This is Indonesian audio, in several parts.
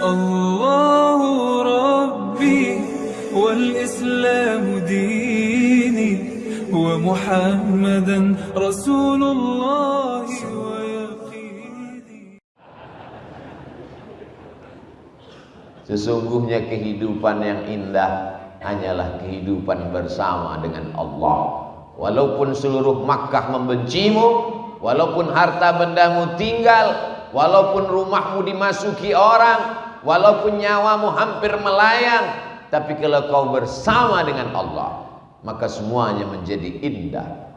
الله ربي والإسلام ديني ومحمدا رسول الله ويقيني. Sesungguhnya kehidupan yang indah hanyalah kehidupan bersama dengan Allah. Walaupun seluruh Makkah membencimu, walaupun harta bendamu tinggal, walaupun rumahmu dimasuki orang, walaupun nyawamu hampir melayang, tapi kalau kau bersama dengan Allah, maka semuanya menjadi indah.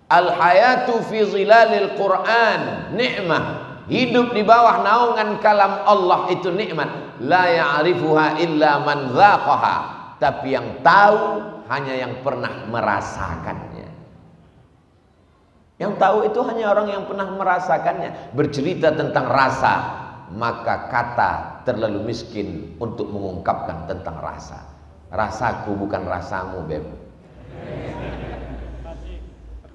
Al-hayatu fi zilalil Quran ni'mah. Hidup di bawah naungan kalam Allah itu nikmat. La ya'rifuha illa man dzaqaha. Tapi yang tahu hanya yang pernah merasakannya. Yang tahu itu hanya orang yang pernah merasakannya. Bercerita tentang rasa, maka kata terlalu miskin untuk mengungkapkan tentang rasa. Rasaku bukan rasamu, Beb.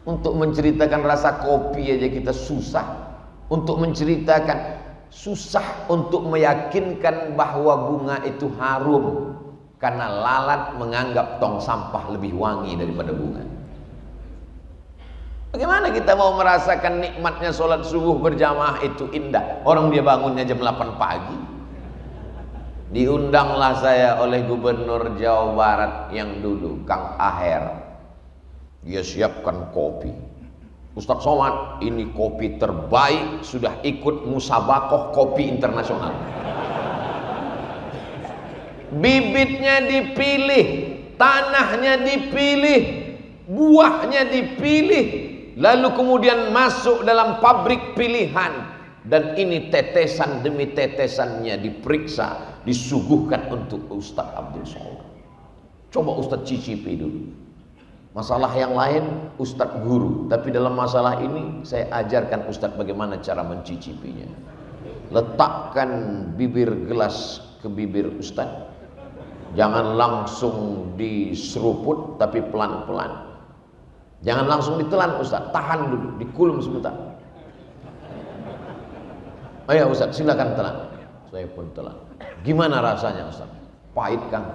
Untuk menceritakan rasa kopi aja kita susah. Untuk menceritakan, susah untuk meyakinkan bahwa bunga itu harum, karena lalat menganggap tong sampah lebih wangi daripada bunga. Bagaimana kita mau merasakan nikmatnya sholat subuh berjamaah itu indah? Orang dia bangunnya jam 8 pagi. Diundanglah saya oleh Gubernur Jawa Barat yang dulu, Kang Aher. Dia siapkan kopi. Ustadz Somad, ini kopi terbaik, sudah ikut musabakoh kopi internasional. Bibitnya dipilih, tanahnya dipilih, buahnya dipilih, lalu kemudian masuk dalam pabrik pilihan, dan ini tetesan demi tetesannya diperiksa, disuguhkan untuk Ustadz Abdul Somad. Coba Ustadz cicipi dulu. Masalah yang lain Ustadz guru, tapi dalam masalah ini saya ajarkan Ustadz bagaimana cara mencicipinya. Letakkan bibir gelas ke bibir Ustadz, jangan langsung diseruput tapi pelan-pelan. Jangan langsung ditelan Ustadz, tahan dulu, dikulum sebentar. Oh ya Ustadz, silakan telan. Saya pun telan. Gimana rasanya Ustadz? Pahit Kang.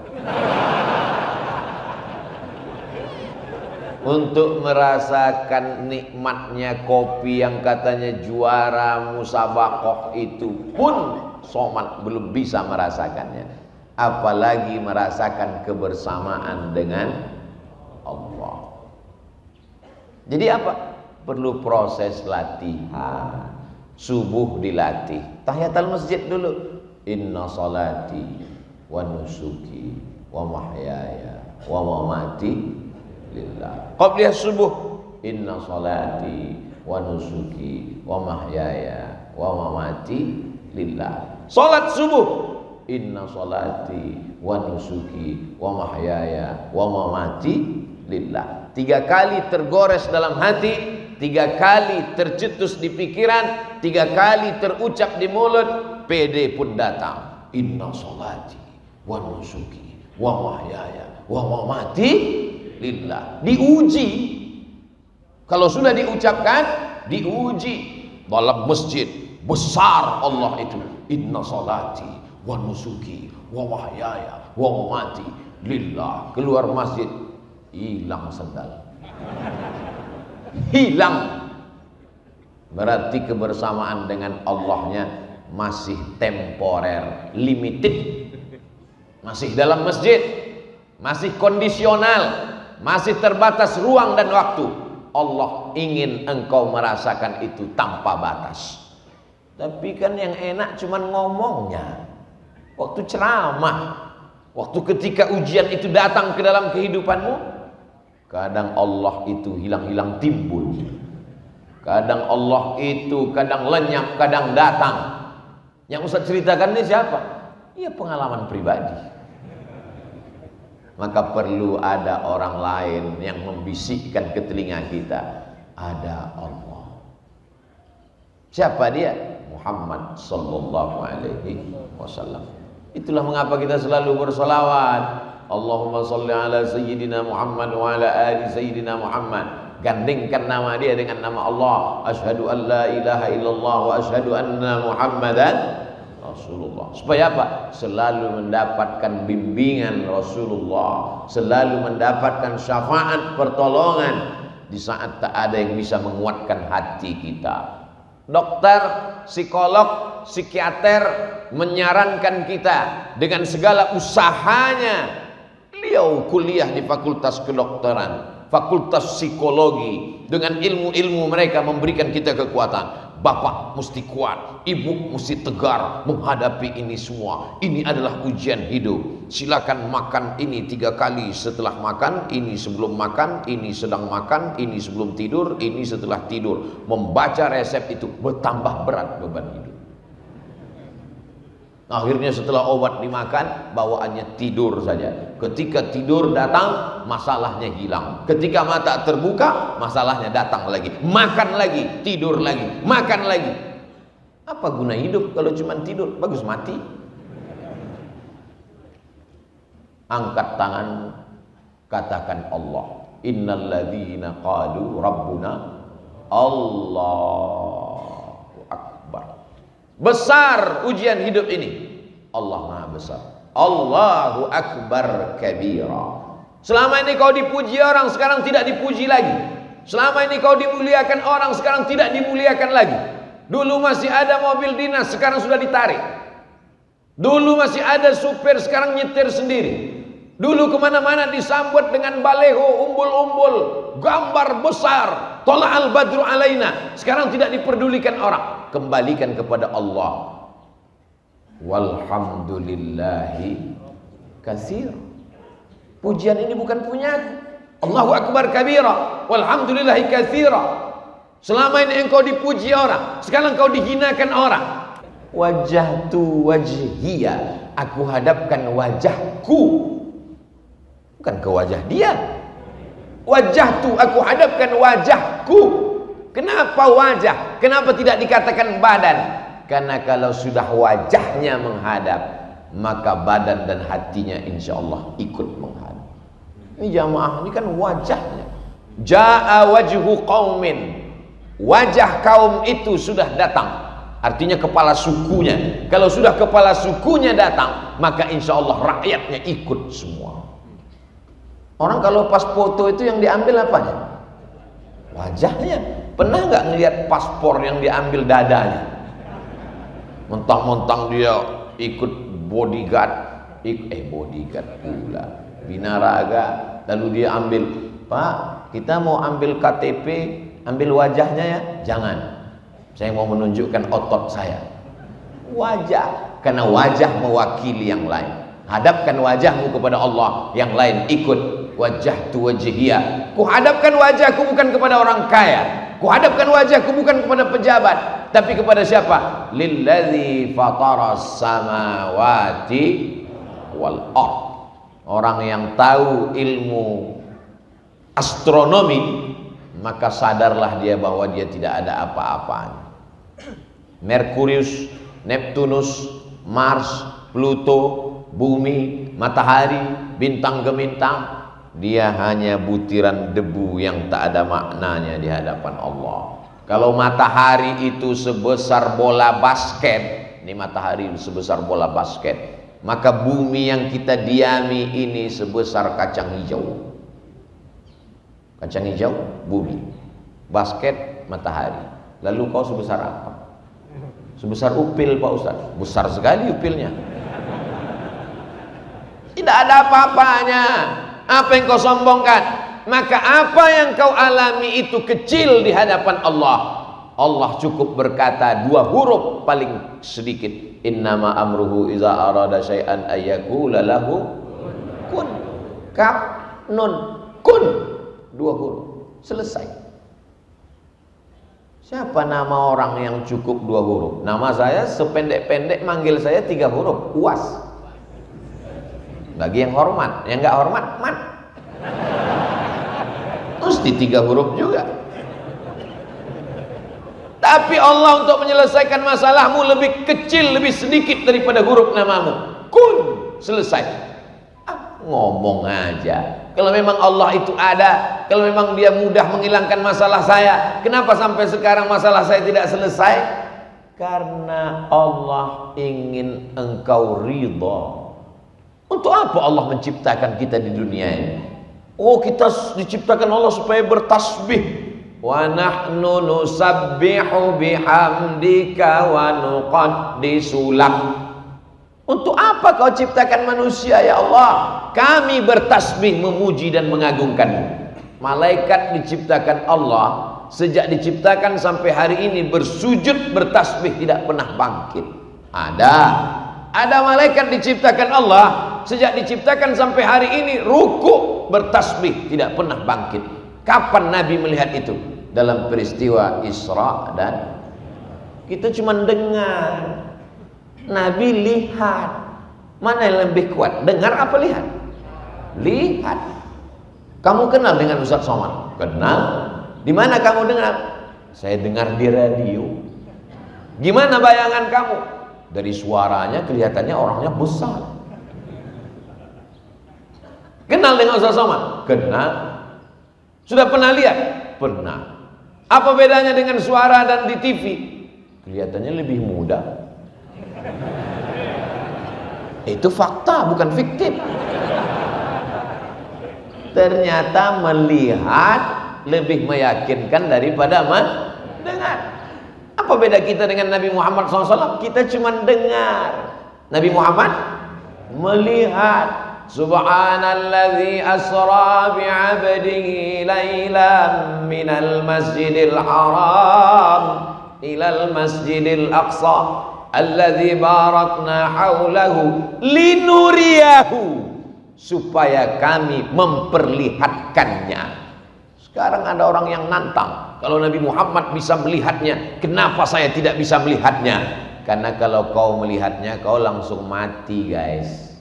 Untuk merasakan nikmatnya kopi yang katanya juara musabakoh itu pun Somad belum bisa merasakannya, apalagi merasakan kebersamaan dengan Allah. Jadi apa? Perlu proses latihan. Subuh dilatih, tahiyatul masjid dulu. Inna salati wa nusuki wa mahyaya wa mamati lillah. Qabliyah subuh, inna salati wa nusuki wa mahyaya wa mamati lillah. Salat subuh, inna salati wa nusuki wa mahyaya wa mamati lillah. 3 kali tergores dalam hati, 3 kali tercetus di pikiran, 3 kali terucap di mulut, PD pun datang. Inna salati wa nusuki wa mahyaya wa mamati lillah. Diuji. Kalau sudah diucapkan, diuji dalam masjid besar Allah itu. Inna salati wa nusuki wa mahyaya wa mamati lillah. Keluar masjid, hilang sendal. Hilang. Berarti kebersamaan dengan Allahnya masih temporer, limited. Masih dalam masjid, masih kondisional, masih terbatas ruang dan waktu. Allah ingin engkau merasakan itu tanpa batas. Tapi kan yang enak cuman ngomongnya. Waktu ceramah, waktu ketika ujian itu datang ke dalam kehidupanmu, kadang Allah itu hilang-hilang timbul. Kadang Allah itu kadang lenyap, kadang datang. Yang Ustaz ceritakan ini siapa? Ya pengalaman pribadi. Maka perlu ada orang lain yang membisikkan ke telinga kita, ada Allah. Siapa dia? Muhammad sallallahu alaihi wasallam. Itulah mengapa kita selalu bersolawat. Allahumma salli ala sayyidina Muhammad wa ala ali sayyidina Muhammad. Gandingkan nama dia dengan nama Allah. Asyhadu an la ilaha illallah wa asyhadu anna Muhammadan Rasulullah. Supaya apa? Selalu mendapatkan bimbingan Rasulullah, selalu mendapatkan syafaat pertolongan di saat tak ada yang bisa menguatkan hati kita. Dokter, psikolog, psikiater menyarankan kita dengan segala usahanya. Beliau kuliah di fakultas kedokteran, fakultas psikologi, dengan ilmu-ilmu mereka memberikan kita kekuatan. Bapak mesti kuat, ibu mesti tegar menghadapi ini semua. Ini adalah ujian hidup. Silakan makan ini 3 kali setelah makan, ini sebelum makan, ini sedang makan, ini sebelum tidur, ini setelah tidur. Membaca resep itu bertambah berat beban hidup. Akhirnya setelah obat dimakan, bawaannya tidur saja. Ketika tidur datang, masalahnya hilang. Ketika mata terbuka, masalahnya datang lagi. Makan lagi, tidur lagi, makan lagi. Apa guna hidup kalau cuma tidur? Bagus mati. Angkat tangan, katakan Allah. Innalladzina qalu rabbuna Allahu Akbar. Besar ujian hidup ini. Allah Maha Besar. Allahu Akbar kabira. Selama ini kau dipuji orang, sekarang tidak dipuji lagi. Selama ini kau dimuliakan orang, sekarang tidak dimuliakan lagi. Dulu masih ada mobil dinas, sekarang sudah ditarik. Dulu masih ada supir, sekarang nyetir sendiri. Dulu kemana-mana disambut dengan baleho, umbul-umbul, gambar besar, tola'al badru alaina. Sekarang tidak diperdulikan orang. Kembalikan kepada Allah. Walhamdulillahi katsir. Pujian ini bukan punyaku. Allahu Akbar kabira, walhamdulillahi katsira. Selama ini engkau dipuji orang, sekarang kau dihinakan orang. Wajahtu wajhiya, aku hadapkan wajahku, bukan ke wajah dia. Wajahtu, aku hadapkan wajahku. Kenapa wajah? Kenapa tidak dikatakan badan? Karena kalau sudah wajahnya menghadap, maka badan dan hatinya insya Allah ikut menghadap. Ini jamaah, ini kan wajahnya. Ja'a wajhu qaumin, wajah kaum itu sudah datang. Artinya kepala sukunya. Kalau sudah kepala sukunya datang, maka insya Allah rakyatnya ikut semua. Orang kalau pas foto itu yang diambil apanya? Wajahnya. Pernah nggak ngelihat paspor yang diambil dadanya? Mentang-mentang dia ikut bodyguard, bodyguard pula, binaraga, lalu dia ambil, Pak, kita mau ambil KTP, ambil wajahnya ya? Jangan, saya mau menunjukkan otot saya. Wajah, karena wajah mewakili yang lain. Hadapkan wajahmu kepada Allah, yang lain ikut. Wajahtu wajhiyah, kuhadapkan wajahku bukan kepada orang kaya, kuhadapkan wajahku bukan kepada pejabat, tapi kepada siapa? Lillazi fataras samawati wal ard. Orang yang tahu ilmu astronomi, maka sadarlah dia bahwa dia tidak ada apa-apanya. Merkurius, Neptunus, Mars, Pluto, bumi, matahari, bintang gemintang, dia hanya butiran debu yang tak ada maknanya di hadapan Allah. Kalau matahari itu sebesar bola basket, ini matahari sebesar bola basket, maka bumi yang kita diami ini sebesar kacang hijau. Kacang hijau, bumi. Basket, matahari. Lalu kau sebesar apa? Sebesar upil, Pak Ustaz. Besar sekali upilnya. Tidak ada apa-apanya. Apa yang kau sombongkan? Maka apa yang kau alami itu kecil di hadapan Allah. Allah cukup berkata 2 huruf paling sedikit. Innama amruhu iza arada syai'an ayyakula lahu kun. Kaf, nun, kun. 2 huruf. Selesai. Siapa nama orang yang cukup 2 huruf? Nama saya sependek-pendek, manggil saya 3 huruf. Uas. Bagi yang hormat, yang nggak hormat, mat. Mesti 3 huruf juga. Tapi Allah untuk menyelesaikan masalahmu lebih kecil, lebih sedikit daripada huruf namamu. Kun, selesai. Ngomong aja. Kalau memang Allah itu ada, kalau memang dia mudah menghilangkan masalah saya, kenapa sampai sekarang masalah saya tidak selesai? Karena Allah ingin engkau ridha. Untuk apa Allah menciptakan kita di dunia ini? Oh, kita diciptakan Allah supaya bertasbih. Wa nahnu nusabbihu bihamdika wa nuqaddisu lak. Untuk apa kau ciptakan manusia ya Allah? Kami bertasbih, memuji dan mengagungkanmu. Malaikat diciptakan Allah, sejak diciptakan sampai hari ini bersujud bertasbih, tidak pernah bangkit. Ada malaikat diciptakan Allah, sejak diciptakan sampai hari ini rukuk bertasbih, tidak pernah bangkit. Kapan Nabi melihat itu? Dalam peristiwa Isra dan kita cuma dengar. Nabi lihat. Mana yang lebih kuat? Dengar apa lihat? Lihat. Kamu kenal dengan Ustaz Somad? Kenal. Di mana kamu dengar? Saya dengar di radio. Gimana bayangan kamu? Dari suaranya kelihatannya orangnya besar. Kenal dengan Ustaz Somad? Kenal. Sudah pernah lihat? Pernah. Apa bedanya dengan suara dan di TV? Kelihatannya lebih muda. Itu fakta, bukan fiktif. Ternyata melihat lebih meyakinkan daripada mendengar. Apa beda kita dengan Nabi Muhammad SAW? Kita cuma dengar. Nabi Muhammad melihat. Subhanalladzi asra bi'abdihi laylan minal masjidil haram ilal masjidil aqsa alladzi barakna haulahu linuriyahu, supaya kami memperlihatkannya. Sekarang ada orang yang nantang, kalau Nabi Muhammad bisa melihatnya, kenapa saya tidak bisa melihatnya? Karena kalau kau melihatnya, kau langsung mati, guys.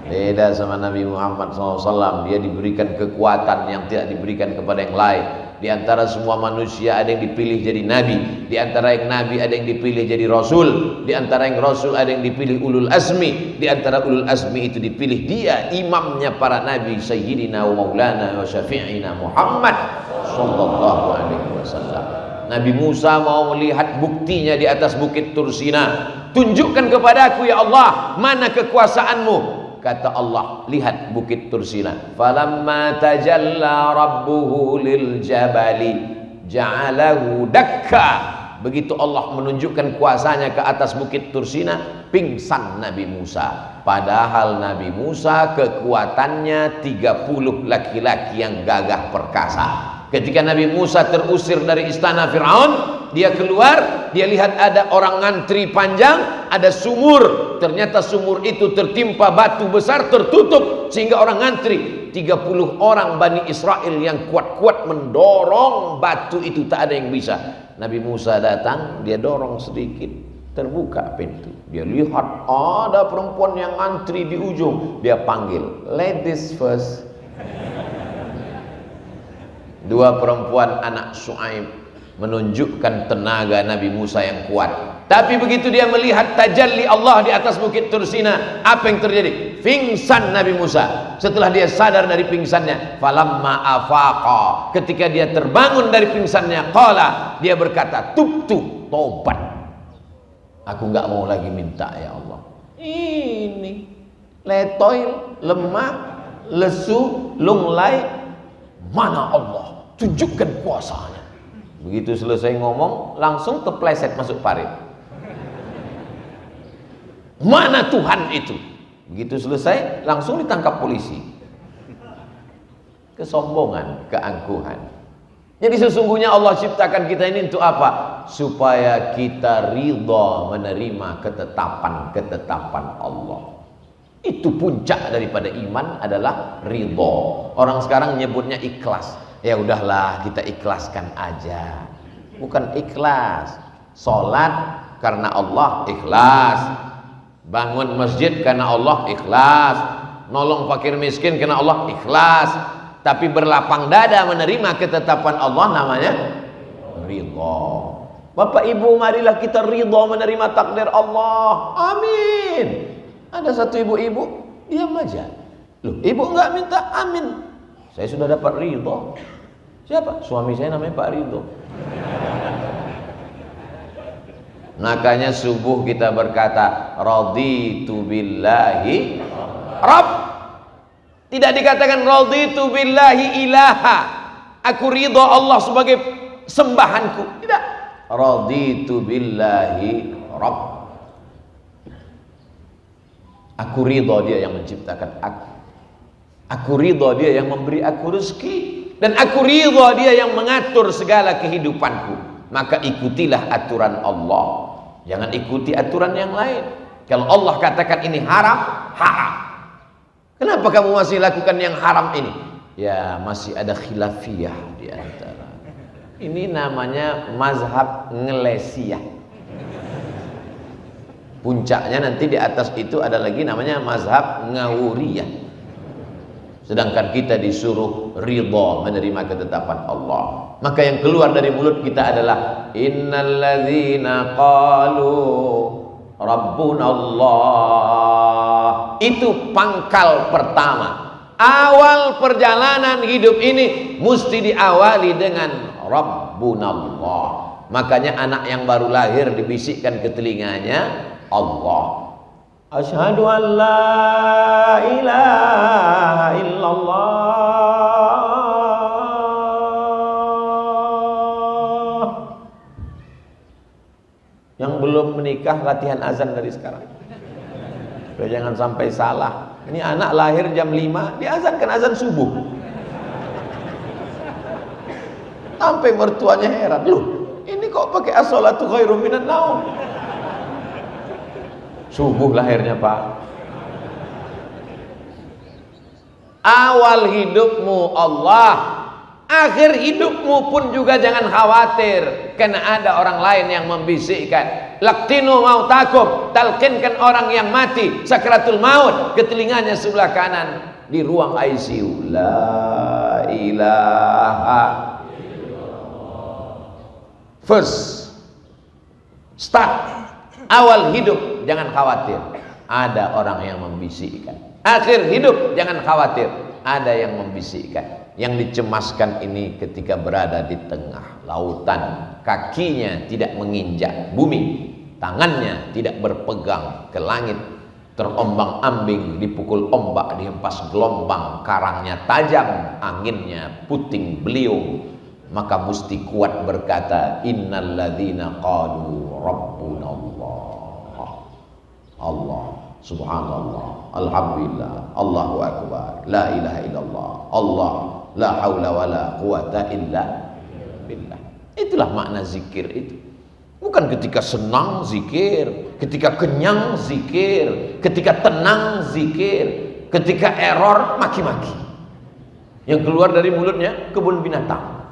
Beda sama Nabi Muhammad SAW. Dia diberikan kekuatan yang tidak diberikan kepada yang lain. Di antara semua manusia ada yang dipilih jadi nabi. Di antara yang nabi ada yang dipilih jadi rasul. Di antara yang rasul ada yang dipilih ulul azmi. Di antara ulul azmi itu dipilih dia, imamnya para nabi, Sayyidina wa Maulana wa Syafi'ina Muhammad sallallahu alaihi wasallam. Nabi Musa mau melihat buktinya di atas bukit Tursina. Tunjukkan kepadaku ya Allah, mana kekuasaanmu? Kata Allah, lihat bukit Tursina. Falamma tajalla rabbuhu lil jabali ja'alahu dakka. Begitu Allah menunjukkan kuasanya ke atas bukit Tursina, pingsan Nabi Musa. Padahal Nabi Musa kekuatannya 30 laki-laki yang gagah perkasa. Ketika Nabi Musa terusir dari istana Fir'aun, dia keluar, dia lihat ada orang ngantri panjang, ada sumur. Ternyata sumur itu tertimpa batu besar, tertutup, sehingga orang ngantri 30 orang Bani Israel yang kuat-kuat mendorong batu itu, tak ada yang bisa. Nabi Musa datang, dia dorong sedikit, terbuka pintu. Dia lihat ada perempuan yang ngantri di ujung, dia panggil, ladies first. Dua perempuan anak Shu'aib menunjukkan tenaga Nabi Musa yang kuat. Tapi begitu dia melihat tajalli Allah di atas bukit Tursina, apa yang terjadi? Pingsan Nabi Musa. Setelah dia sadar dari pingsannya, falamma afaqa, ketika dia terbangun dari pingsannya, qala, dia berkata, tubtu, tobat. Aku enggak mau lagi minta ya Allah. Ini letoil, lemah, lesu, lunglai, mana Allah? Tunjukkan kuasanya. Begitu selesai ngomong, langsung terpleset masuk parit. Mana Tuhan itu? Begitu selesai, langsung ditangkap polisi. Kesombongan, keangkuhan. Jadi sesungguhnya Allah ciptakan kita ini untuk apa? Supaya kita ridha menerima ketetapan Allah. Itu puncak daripada iman adalah ridha. Orang sekarang nyebutnya ikhlas. Ya udahlah, kita ikhlaskan aja. Bukan ikhlas. Salat karena Allah, ikhlas. Bangun masjid karena Allah, ikhlas. Nolong fakir miskin karena Allah, ikhlas. Tapi berlapang dada menerima ketetapan Allah, namanya ridha. Bapak Ibu, marilah kita ridha menerima takdir Allah. Amin. Ada satu ibu-ibu diam aja. Loh, ibu enggak minta amin. Saya sudah dapat ridha. Siapa? Suami saya namanya Pak Ridho. Makanya subuh kita berkata raditu billahi Rabb. Tidak dikatakan raditu billahi ilaha, aku ridha Allah sebagai sembahanku. Tidak. Raditu billahi Rabb. Aku ridha dia yang menciptakan aku. Aku ridha dia yang memberi aku rezeki, dan aku ridha dia yang mengatur segala kehidupanku. Maka ikutilah aturan Allah. Jangan ikuti aturan yang lain. Kalau Allah katakan ini haram, haram. Kenapa kamu masih lakukan yang haram ini? Ya, masih ada khilafiyah di antara. Ini namanya mazhab ngelesiyah. Puncaknya nanti di atas itu ada lagi namanya mazhab ngawuriyah. Sedangkan kita disuruh ridha menerima ketetapan Allah. Maka yang keluar dari mulut kita adalah innalladzina qalu rabbunallah. Itu pangkal pertama. Awal perjalanan hidup ini mesti diawali dengan rabbunallah. Makanya anak yang baru lahir dibisikkan ke telinganya Allah. Asyhadu an la ilaha illallah. Yang belum menikah latihan azan dari sekarang. Supaya jangan sampai salah. Ini anak lahir jam 5 diazankan azan subuh. Sampai mertuanya heran, loh ini kok pakai as-sholatu khairum minan naum. Subuh lahirnya Pak. Awal hidupmu Allah, akhir hidupmu pun juga jangan khawatir, karena ada orang lain yang membisikkan. Laqtinu mautakum, talqinkan orang yang mati sakratul maut ke telinganya sebelah kanan di ruang ICU. La ilaha first start. Awal hidup jangan khawatir, ada orang yang membisikkan. Akhir hidup jangan khawatir, ada yang membisikkan. Yang dicemaskan ini ketika berada di tengah lautan, kakinya tidak menginjak bumi, tangannya tidak berpegang ke langit, terombang-ambing, dipukul ombak, dihempas gelombang, karangnya tajam, anginnya puting beliung. Maka mesti kuat berkata innalladzina qalu rabbunallah. Allah, subhanallah, alhamdulillah, Allahu akbar, la ilaha illallah, Allah, la haula wala quwata illa billah. Itulah makna zikir itu. Bukan ketika senang zikir, ketika kenyang zikir, ketika tenang zikir, ketika error maki-maki. Yang keluar dari mulutnya kebun binatang.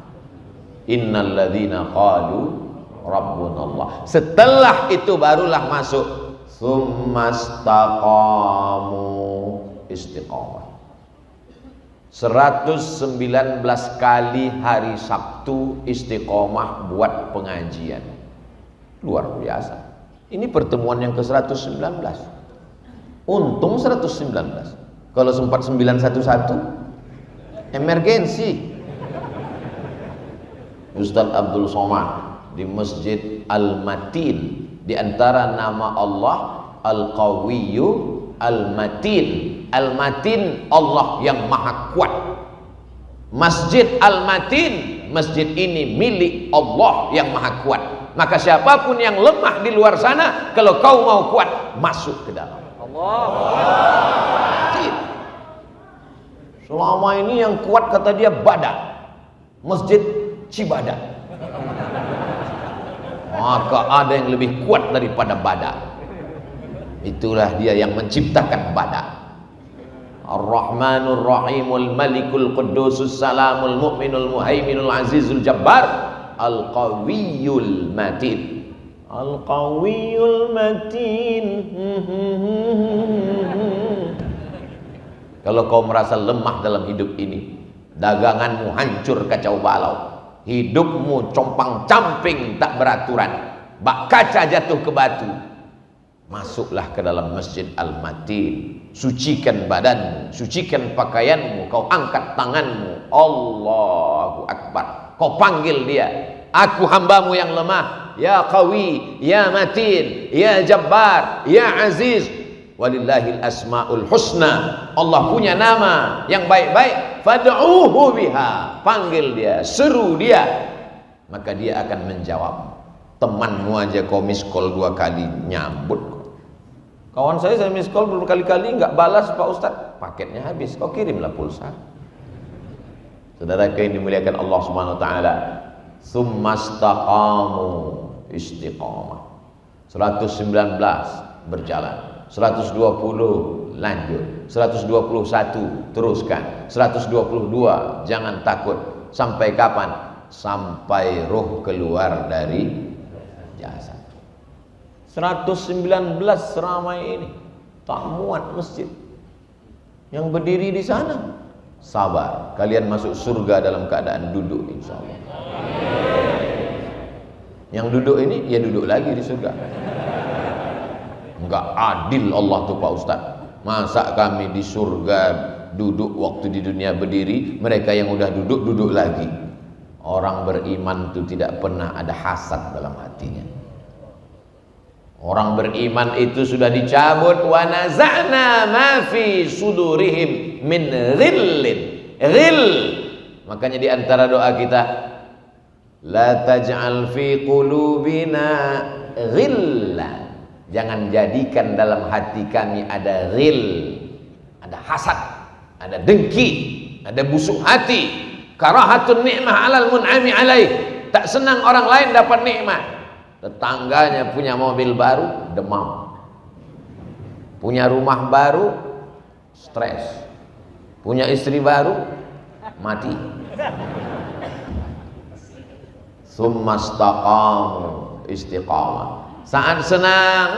Innalladzina qalu rabbunallah. Setelah itu barulah masuk Summastaqamu, istiqamah. 119 kali hari Sabtu istiqamah buat pengajian. Luar biasa. Ini pertemuan yang ke-119. Untung 119. Kalau sempat 911 emergensi. Ustaz Abdul Somad di Masjid Al-Matin, di antara nama Allah Al-Qawiyyu Al-Matin. Al-Matin, Allah yang maha kuat. Masjid Al-Matin, masjid ini milik Allah yang maha kuat. Maka siapapun yang lemah di luar sana, kalau kau mau kuat, masuk ke dalam. Allah. Selama ini yang kuat kata dia Badak, Masjid Cibadak. Maka ada yang lebih kuat daripada Badak. Itulah dia yang menciptakan Badak. Ar-Rahmanur Rahimul Malikul Qudusus Salamul Mu'minul Muhaiminul Azizul Jabbar Al-Qawiyul Matin. Al-Qawiyul Matin. Kalau kau merasa lemah dalam hidup ini, daganganmu hancur kacau balau, hidupmu compang-camping tak beraturan, bak kaca jatuh ke batu, masuklah ke dalam Masjid Al-Matin. Sucikan badanmu, sucikan pakaianmu, kau angkat tanganmu, Allahu Akbar, kau panggil dia, aku hambamu yang lemah, ya qawi, ya matin, ya jabbar, ya aziz. Walillahil asmaul husna. Allah punya nama yang baik-baik. Fad'uhu biha. Panggil dia, seru dia, maka dia akan menjawab. Temanmu aja kau miss call 2 kali nyambut. Kawan saya miss call berkali-kali nggak balas Pak Ustadz, paketnya habis, kau kirimlah pulsa. Saudara yang dimuliakan Allah Subhanahu wa taala, Summastaqamu istiqamah. 119 berjalan, 120 lanjut, 121 teruskan, 122 jangan takut. Sampai kapan? Sampai roh keluar dari jasad. 119 seramai ini tak muat masjid. Yang berdiri di sana sabar, kalian masuk surga dalam keadaan duduk insyaallah. Yang duduk ini ya duduk lagi di surga. Enggak adil Allah tuh Pak Ustaz. Masa kami di surga duduk waktu di dunia berdiri, mereka yang udah duduk duduk lagi. Orang beriman itu tidak pernah ada hasad dalam hatinya. Orang beriman itu sudah dicabut wa naza'na ma fi sudurihim min ghillin. Ghill. Makanya di antara doa kita, la taj'al fi qulubina ghillan. Jangan jadikan dalam hati kami ada ghil, ada hasad, ada dengki, ada busuk hati. Karahatun ni'mah 'alal mun'ami 'alaih. Tak senang orang lain dapat nikmat. Tetangganya punya mobil baru, demam. Punya rumah baru, stres. Punya istri baru, mati. Summastaqamu istiqamah. Saat senang,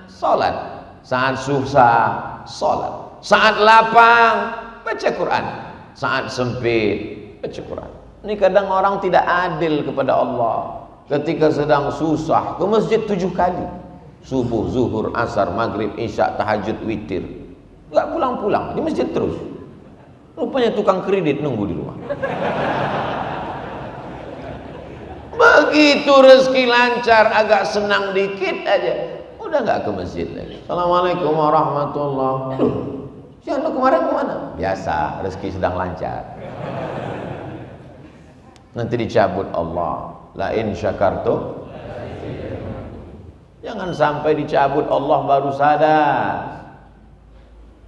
sholat. Saat susah, sholat. Saat lapang, baca Quran. Saat sempit, baca Quran. Ini kadang orang tidak adil kepada Allah. Ketika sedang susah ke masjid 7 kali, subuh, zuhur, asar, maghrib, isya, tahajud, witir, nggak pulang-pulang di masjid terus. Rupanya tukang kredit nunggu di rumah. Begitu rezeki lancar, agak senang dikit aja, udah nggak ke masjid lagi. Assalamualaikum warahmatullahi wabarakatuh. Si anda kemarin kemana? Biasa, rezeki sedang lancar. Nanti dicabut Allah. La in syakartum, jangan sampai dicabut Allah baru sadar.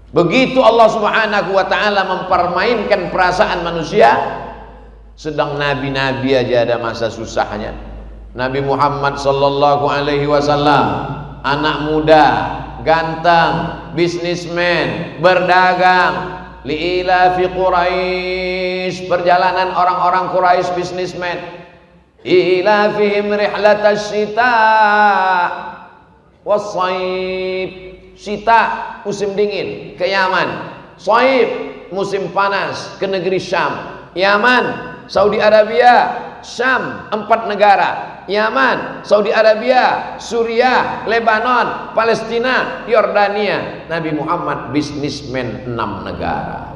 Begitu Allah Subhanahu wa taala mempermainkan perasaan manusia. Sedang nabi-nabi aja ada masa susahnya. Nabi Muhammad sallallahu alaihi wasallam, anak muda, ganteng, bisnismen, berdagang. Li'ila fi Quraisy, perjalanan orang-orang Quraisy bisnismen. Ila fihim rihlatas syita was-shaib. Syita musim dingin ke Yaman, shaib musim panas ke negeri Syam. Yaman, Saudi Arabia, Syam, 4 negara. Yaman, Saudi Arabia, Suriah, Lebanon, Palestina, Yordania. Nabi Muhammad bisnismen 6 negara.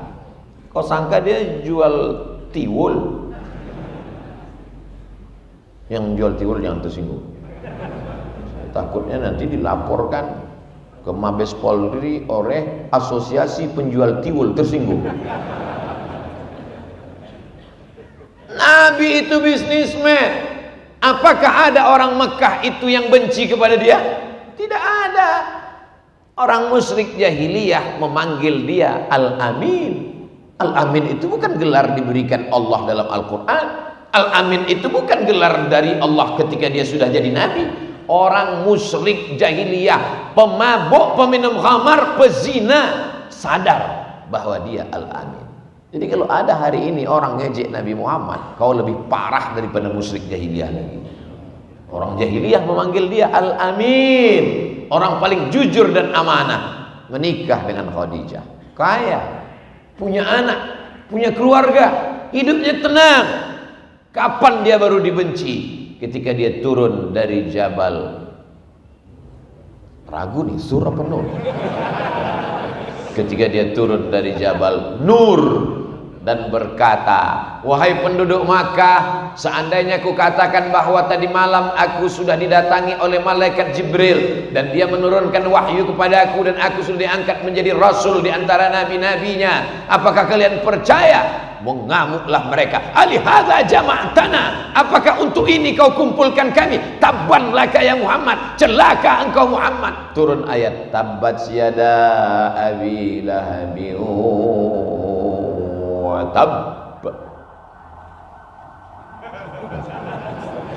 Kau sangka dia jual tiwul? Yang jual tiwul jangan tersinggung. Takutnya nanti dilaporkan ke Mabes Polri oleh Asosiasi Penjual Tiwul tersinggung. Nabi itu bisnismen. Apakah ada orang Mekah itu yang benci kepada dia? Tidak ada. Orang musyrik jahiliyah memanggil dia Al-Amin. Al-Amin itu bukan gelar diberikan Allah dalam Al-Quran. Al-Amin itu bukan gelar dari Allah ketika dia sudah jadi nabi. Orang musyrik jahiliyah, pemabuk, peminum khamar, pezina, sadar bahwa dia Al-Amin. Jadi kalau ada hari ini orang ngejek Nabi Muhammad, kau lebih parah daripada musyrik jahiliyah lagi. Orang jahiliyah memanggil dia Al-Amin, orang paling jujur dan amanah. Menikah dengan Khadijah, kaya, punya anak, punya keluarga, hidupnya tenang. Kapan dia baru dibenci? Ketika dia turun dari Jabal, ragu nih sur apa nur? Ketika dia turun dari Jabal Nur, dan berkata, wahai penduduk Makkah, seandainya aku katakan bahwa tadi malam aku sudah didatangi oleh malaikat Jibril dan dia menurunkan wahyu kepada aku dan aku sudah diangkat menjadi rasul di antara nabi-nabinya, apakah kalian percaya? Mengamuklah mereka. Alihadza jama'tana, apakah untuk ini kau kumpulkan kami? Tabban laka ya Muhammad, celaka engkau Muhammad. Turun ayat tabbat yada abi lahabin wa tab.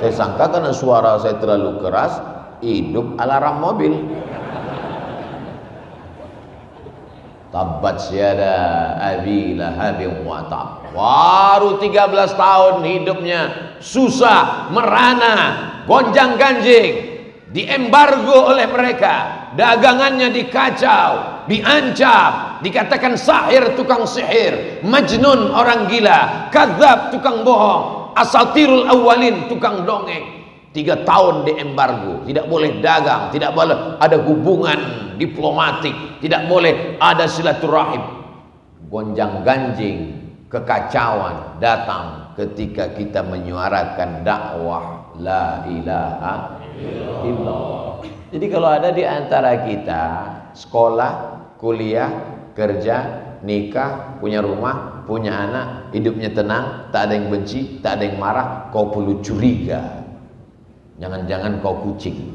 Saya sangka karena suara saya terlalu keras, hidup alarm mobil. Tabbat yada abi lahabin wa tab. Baru 13 tahun hidupnya susah, merana, gonjang-ganjing, diembargo oleh mereka, dagangannya dikacau, diancam, dikatakan sahir, tukang sihir, majnun, orang gila, kadzab, tukang bohong, asatirul awwalin, tukang dongeng. 3 tahun diembargo, tidak boleh dagang, tidak boleh ada hubungan diplomatik, tidak boleh ada silaturahim. Gonjang-ganjing, kekacauan datang ketika kita menyuarakan dakwah la ilaha illallah. Jadi kalau ada di antara kita sekolah, kuliah, kerja, nikah, punya rumah, punya anak, hidupnya tenang, tak ada yang benci, tak ada yang marah, kau perlu curiga. Jangan-jangan kau kucing.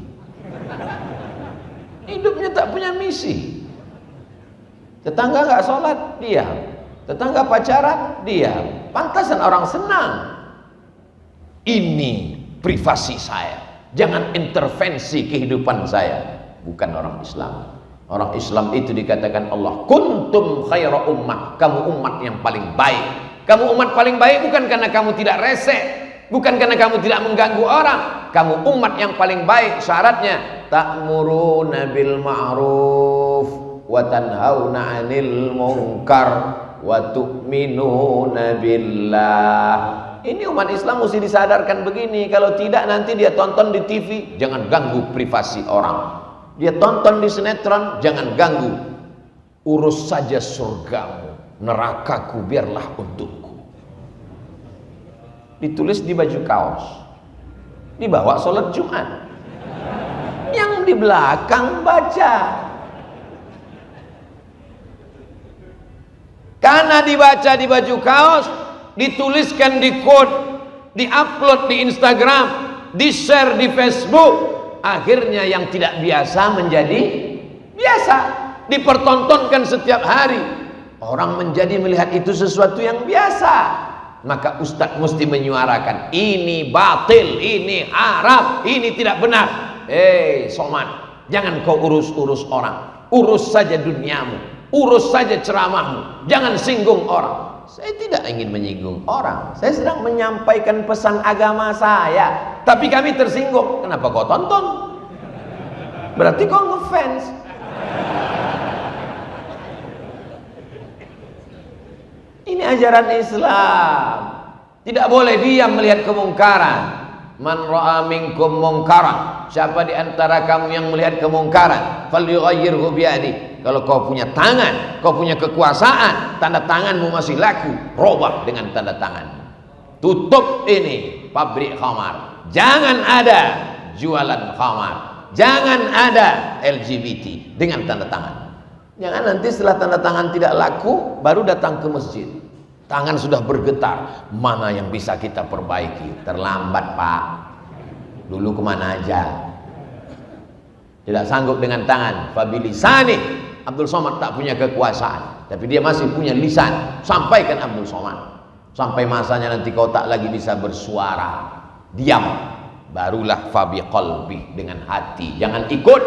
Hidupnya tak punya misi. Tetangga nggak sholat, diam. Tetangga pacaran, diam. Pantasan orang senang. Ini privasi saya. Jangan intervensi kehidupan saya. Bukan orang Islam. Orang Islam itu dikatakan Allah, kuntum khaira ummah, kamu umat yang paling baik. Kamu umat paling baik bukan karena kamu tidak resek, bukan karena kamu tidak mengganggu orang. Kamu umat yang paling baik, syaratnya ta'muruna bil ma'ruf wa tanhauna 'anil munkar wa tu'minuna billah. Ini umat Islam mesti disadarkan begini. Kalau tidak nanti dia tonton di TV, jangan ganggu privasi orang. Dia tonton di sinetron, jangan ganggu. Urus saja surgamu, nerakaku biarlah untukku. Ditulis di baju kaos, dibawa sholat Jumat. Yang di belakang baca. Karena dibaca di baju kaos, dituliskan di quote, di-upload di Instagram, di-share di Facebook, akhirnya yang tidak biasa menjadi biasa, dipertontonkan setiap hari. Orang menjadi melihat itu sesuatu yang biasa. Maka ustadz mesti menyuarakan, ini batil, ini haram, ini tidak benar. Somad, jangan kau urus-urus orang, urus saja duniamu, urus saja ceramahmu, jangan singgung orang. Saya tidak ingin menyinggung orang, saya sedang menyampaikan pesan agama saya. Tapi kami tersinggung, kenapa kau tonton? Berarti kau ngefans. Ini ajaran Islam. Tidak boleh diam melihat kemungkaran. Man ra'a minkum mungkaran, siapa di antara kamu yang melihat kemungkaran, falyughayyirhu biyadi. Kalau kau punya tangan, kau punya kekuasaan, tanda tanganmu masih laku, robah dengan tanda tangan. Tutup ini pabrik khamar. Jangan ada jualan khamar. Jangan ada LGBT dengan tanda tangan. Jangan nanti setelah tanda tangan tidak laku baru datang ke masjid. Tangan sudah bergetar, mana yang bisa kita perbaiki? Terlambat Pak. Dulu kemana aja? Tidak sanggup dengan tangan. Fabilisani. Abdul Somad tak punya kekuasaan, tapi dia masih punya lisan. Sampaikan Abdul Somad. Sampai masanya nanti kau tak lagi bisa bersuara, diam. Barulah fabi qalbi, dengan hati. Jangan ikut.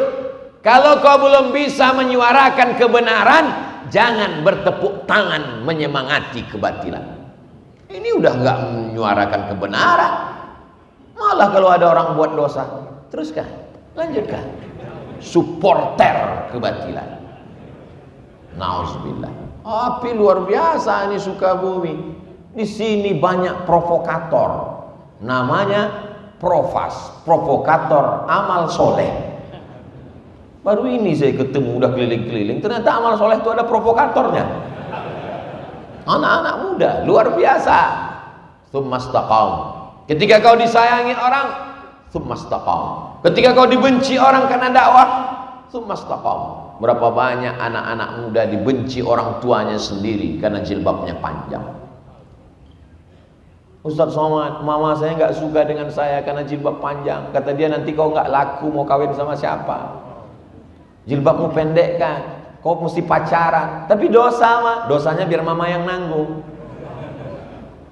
Kalau kau belum bisa menyuarakan kebenaran, jangan bertepuk tangan menyemangati kebatilan. Ini udah nggak menyuarakan kebenaran. Malah kalau ada orang buat dosa, teruskan, lanjutkan. Supporter kebatilan. Nauzubillah. Api luar biasa ini Sukabumi. Di sini banyak provokator. Namanya Profas, provokator amal soleh. Baru ini saya ketemu, udah keliling-keliling, ternyata amal soleh itu ada provokatornya. Anak-anak muda luar biasa. Tsumastaqam. Ketika kau disayangi orang, tsumastaqam. Ketika kau dibenci orang karena dakwah, tsumastaqam. Berapa banyak anak-anak muda dibenci orang tuanya sendiri karena jilbabnya panjang. Ustaz Somad, mama saya nggak suka dengan saya karena jilbab panjang. Kata dia, nanti kau nggak laku, mau kawin sama siapa? Jilbabmu pendek kan, kau mesti pacaran. Tapi dosa mah, dosanya biar mama yang nanggung.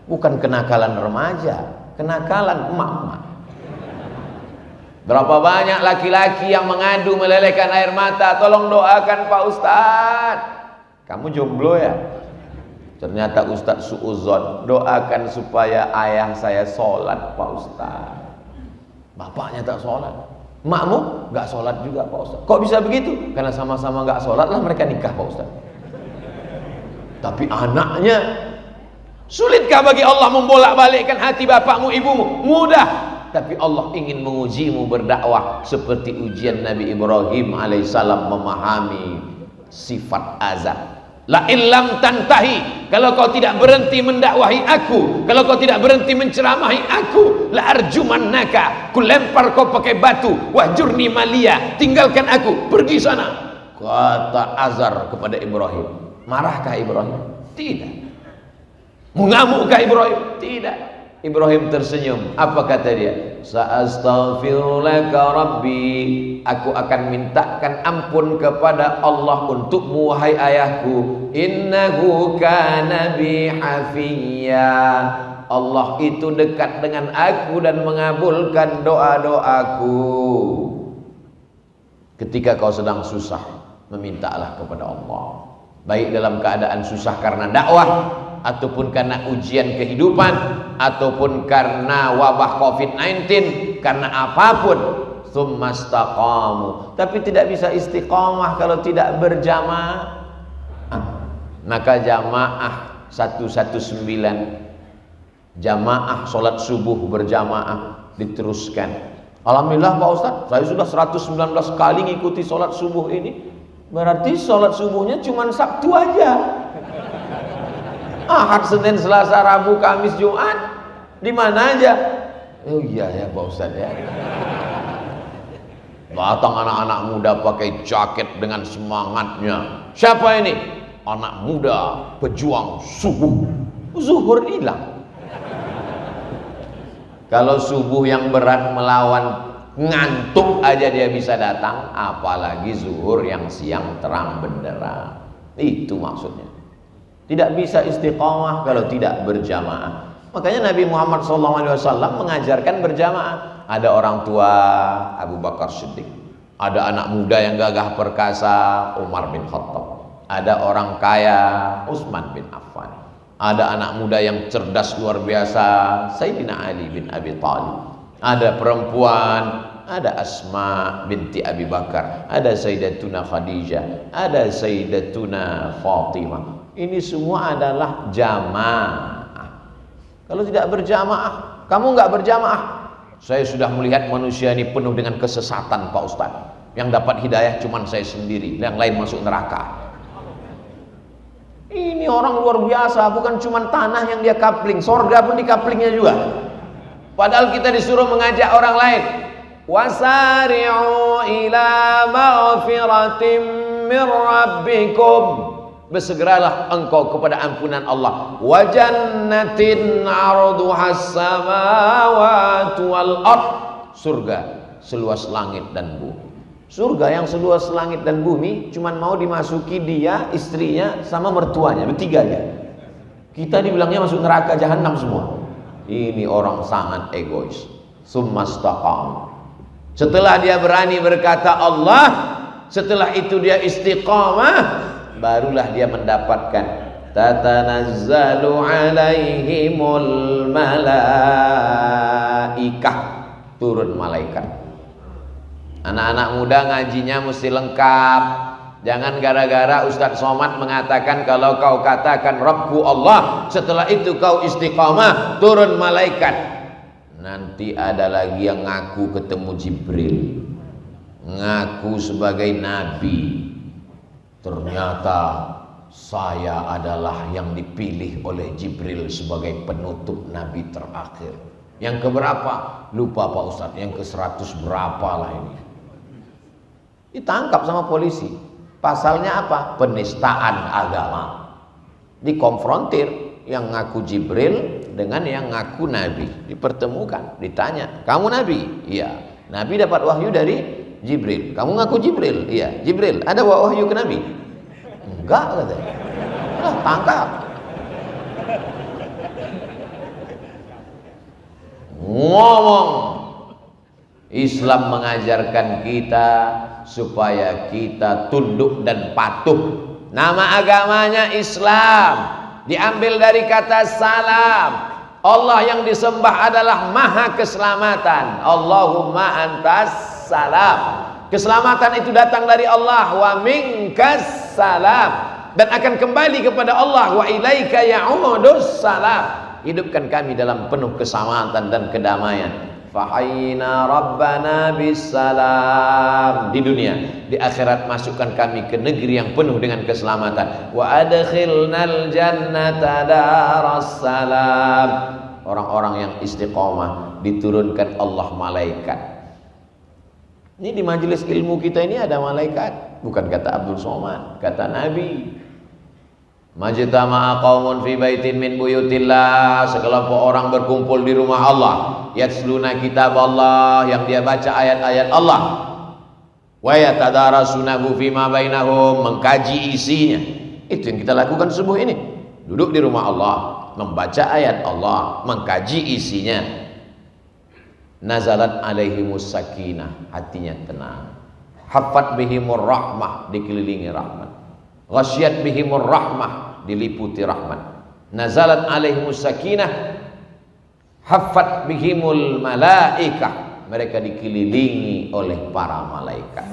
Bukan kenakalan remaja, kenakalan emak-emak. Berapa banyak laki-laki yang mengadu melelehkan air mata, tolong doakan Pak Ustadz. Kamu jomblo ya? Ternyata Ustadz suuzon, doakan supaya ayah saya sholat Pak Ustadz. Bapaknya tak sholat, makmu gak sholat juga Pak Ustadz. Kok bisa begitu? Karena sama-sama gak sholat lah mereka nikah Pak Ustadz. Tapi anaknya, sulitkah bagi Allah membolak-balikkan hati bapakmu, ibumu? Mudah. Tapi Allah ingin mengujimu berdakwah seperti ujian Nabi Ibrahim alaihissalam memahami sifat azab. La illam tantahi, kalau kau tidak berhenti mendakwahi aku, kalau kau tidak berhenti menceramahi aku, la arjumannaka, ku lempar kau pakai batu, wahjurni malia, tinggalkan aku, pergi sana. Kata Azar kepada Ibrahim. Marahkah Ibrahim? Tidak. Mengamukkah Ibrahim? Tidak. Ibrahim tersenyum. Apa kata dia? Sa'astaghfirulaka rabbi, aku akan mintakan ampun kepada Allah untukmu wahai ayahku. Innahu kana bi hafiyya, Allah itu dekat dengan aku dan mengabulkan doa-doaku. Ketika kau sedang susah, memintalah kepada Allah, baik dalam keadaan susah karena dakwah, ataupun karena ujian kehidupan, ataupun karena wabah COVID-19, karena apapun. Tsumastaqamu. Tapi tidak bisa istiqamah kalau tidak berjamaah. Maka jamaah 119, jamaah sholat subuh berjamaah diteruskan. Alhamdulillah Pak Ustadz, saya sudah 119 kali ngikuti sholat subuh ini. Berarti sholat subuhnya cuma Sabtu aja. Ahad, Senin, Selasa, Rabu, Kamis, Jumat, di mana aja? Oh iya ya Pak Ustadz ya. Datang anak-anak muda pakai jaket dengan semangatnya. Siapa ini? Anak muda pejuang subuh. Zuhur hilang. Kalau subuh yang berat melawan ngantuk aja dia bisa datang, apalagi zuhur yang siang terang benderang. Itu maksudnya. Tidak bisa istiqamah kalau tidak berjamaah. Makanya Nabi Muhammad SAW mengajarkan berjamaah. Ada orang tua Abu Bakar Siddiq, ada anak muda yang gagah perkasa Umar bin Khattab, ada orang kaya Utsman bin Affan, ada anak muda yang cerdas luar biasa Sayyidina Ali bin Abi Thalib, ada perempuan, ada Asma binti Abi Bakar, ada Sayyidatuna Khadijah, ada Sayyidatuna Fatimah. Ini semua adalah jamaah. Kalau tidak berjamaah, kamu nggak berjamaah. Saya sudah melihat manusia ini penuh dengan kesesatan Pak Ustadz. Yang dapat hidayah cuma saya sendiri, yang lain masuk neraka. Ini orang luar biasa, bukan cuma tanah yang dia kapling, sorga pun di kaplingnya juga. Padahal kita disuruh mengajak orang lain. Wasari'u ila maghfiratim min rabbikum, bersegeralah engkau kepada ampunan Allah. Wa jannatin 'arduhas samawati wal ard, surga seluas langit dan bumi. Surga yang seluas langit dan bumi cuman mau dimasuki dia, istrinya sama mertuanya, bertiga aja. Kita dibilangnya masuk neraka jahanam semua. Ini orang sangat egois. Tsumastaqam. Setelah dia berani berkata Allah, setelah itu dia istiqamah, barulah dia mendapatkan tatanazzalu alaihimul malaikah, turun malaikat. Anak-anak muda ngajinya mesti lengkap. Jangan gara-gara Ustadz Somad mengatakan kalau kau katakan Rabbku Allah, setelah itu kau istiqamah, turun malaikat. Nanti ada lagi yang ngaku ketemu Jibril, ngaku sebagai nabi, ternyata saya adalah yang dipilih oleh Jibril sebagai penutup Nabi terakhir. Yang keberapa? Lupa Pak Ustadz. Yang ke-100 berapa lah ini. Ditangkap sama polisi. Pasalnya apa? Penistaan agama. Dikonfrontir yang ngaku Jibril dengan yang ngaku Nabi. Dipertemukan, ditanya, kamu Nabi? Iya. Nabi dapat wahyu dari Jibril. Kamu ngaku Jibril? Iya. Jibril, ada wahyu ke Nabi? Enggak, katanya. Tangkap. Ngomong. Islam mengajarkan kita supaya kita tunduk dan patuh. Nama agamanya Islam, diambil dari kata salam. Allah yang disembah adalah maha keselamatan. Allahumma antas salam. Keselamatan itu datang dari Allah. Wa minkas salam. Dan akan kembali kepada Allah. Wa ilaika ya'udus salam. Hidupkan kami dalam penuh keselamatan dan kedamaian. Fahayyina rabbana bisalam. Di dunia, di akhirat masukkan kami ke negeri yang penuh dengan keselamatan. Wa adkhilnal jannata darassalam. Orang-orang yang istiqomah diturunkan Allah malaikat. Ini di majelis ilmu kita ini ada malaikat, bukan kata Abdul Somad, kata Nabi. Majtama'a qaumun fi baitin min buyutillah, sekelompok orang berkumpul di rumah Allah, yatsluna kitab Allah, yang dia baca ayat-ayat Allah, wa yatadarasunahu fima bainahum, mengkaji isinya. Itu yang kita lakukan subuh ini, duduk di rumah Allah, membaca ayat Allah, mengkaji isinya. Nazalat alaihimus sakinah, hatinya tenang. Haffat bihimur rahmah, dikelilingi rahmat. Ghasyat bihimur rahmah, diliputi rahmat. Nazalat alaihimus sakinah, haffat bihimul malaikah, mereka dikelilingi oleh para malaikat.